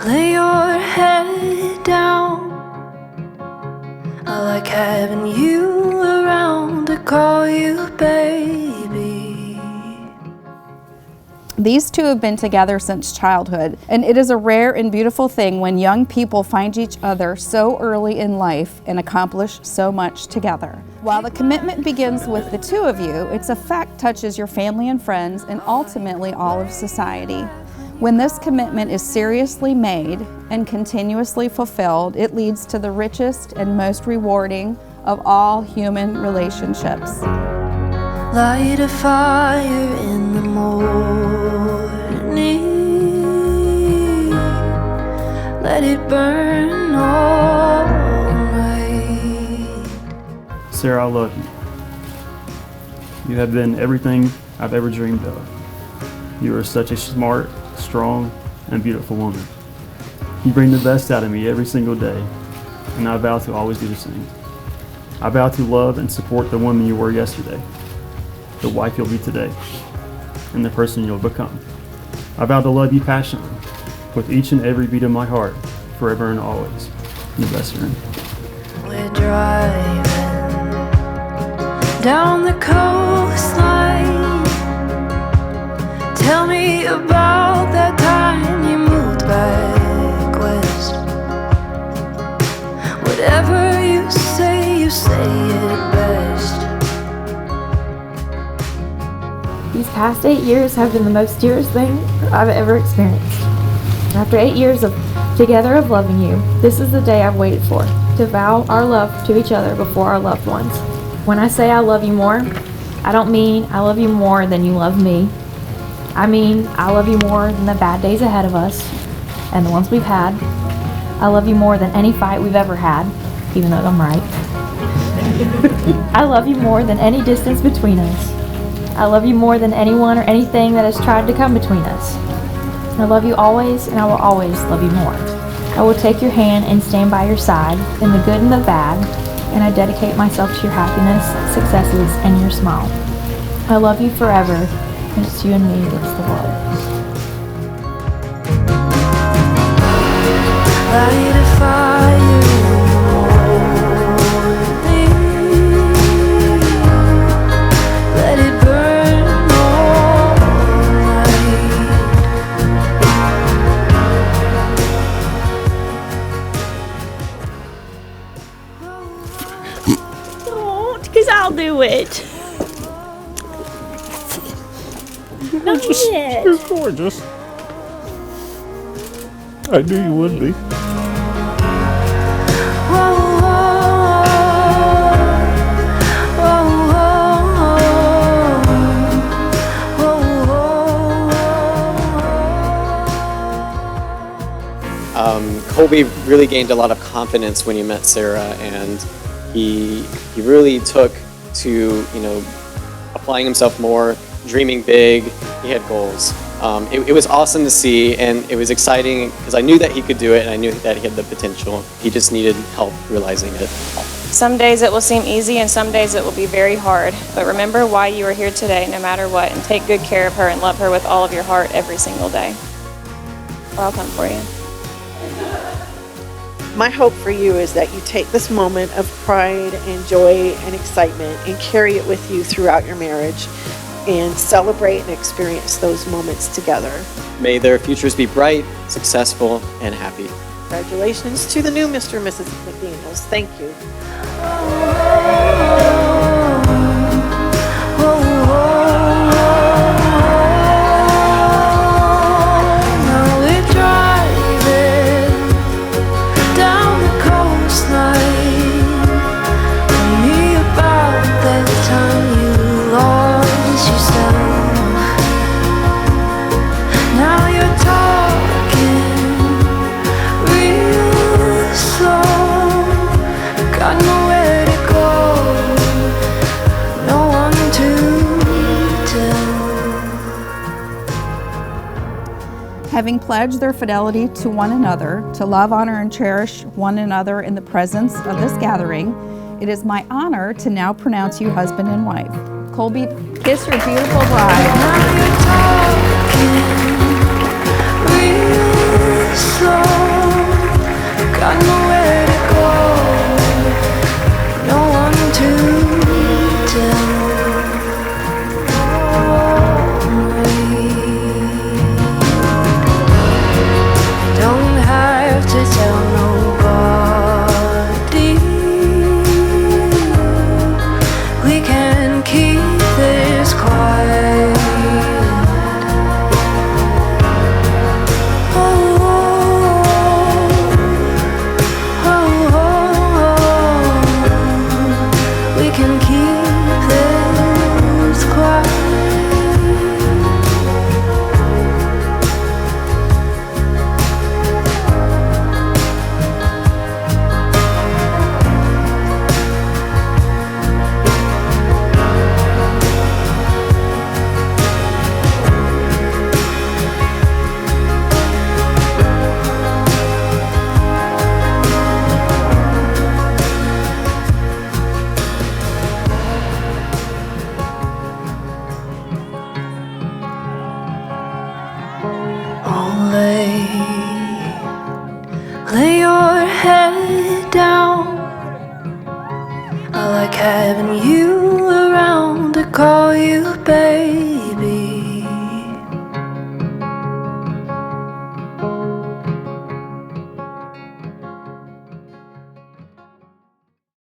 Lay your head down. I like having you around to call you baby. These two have been together since childhood, and it is a rare and beautiful thing when young people find each other so early in life and accomplish so much together. While the commitment begins with the two of you, its effect touches your family and friends and ultimately all of society. When this commitment is seriously made and continuously fulfilled, it leads to the richest and most rewarding of all human relationships. Light a fire in the morning. Let it burn all night. Sarah, I love you. You have been everything I've ever dreamed of. You are such a smart, strong, and beautiful woman. You bring the best out of me every single day, and I vow to always do the same. I vow to love and support the woman you were yesterday, the wife you'll be today, and the person you'll become. I vow to love you passionately, with each and every beat of my heart, forever and always. The best friend. We're driving down the coastline. Tell me about that time you moved back west. Whatever you say it best. These past 8 years have been the most dearest thing I've ever experienced. After 8 years together of loving you, this is the day I've waited for, to vow our love to each other before our loved ones. When I say I love you more, I don't mean I love you more than you love me. I mean I love you more than the bad days ahead of us and the ones we've had. I love you more than any fight we've ever had, even though I'm right. I love you more than any distance between us. I love you more than anyone or anything that has tried to come between us. I love you always, and I will always love you more. I will take your hand and stand by your side in the good and the bad, and I dedicate myself to your happiness, successes, and your smile. I love you forever. It's you and me against the world. Light a fire in the morning. Let it burn all night. Don't, because I'll do it. Not yet. You're gorgeous. I knew you would be. Colby really gained a lot of confidence when he met Sarah, and he really took to applying himself more, dreaming big. He had goals. It was awesome to see, and it was exciting because I knew that he could do it, and I knew that he had the potential. He just needed help realizing it. Some days it will seem easy, and some days it will be very hard. But remember why you are here today, no matter what, and take good care of her and love her with all of your heart every single day. Or I'll come for you. My hope for you is that you take this moment of pride and joy and excitement and carry it with you throughout your marriage and celebrate and experience those moments together. May their futures be bright, successful, and happy. Congratulations to the new Mr. and Mrs. McDaniels. Thank you. Having pledged their fidelity to one another, to love, honor, and cherish one another in the presence of this gathering, it is my honor to now pronounce you husband and wife. Colby, kiss your beautiful bride. slow, got nowhere to go, no one to tell me. Don't have to tell nobody. We can keep this quiet. We can keep this quiet. Lay your head down. I like having you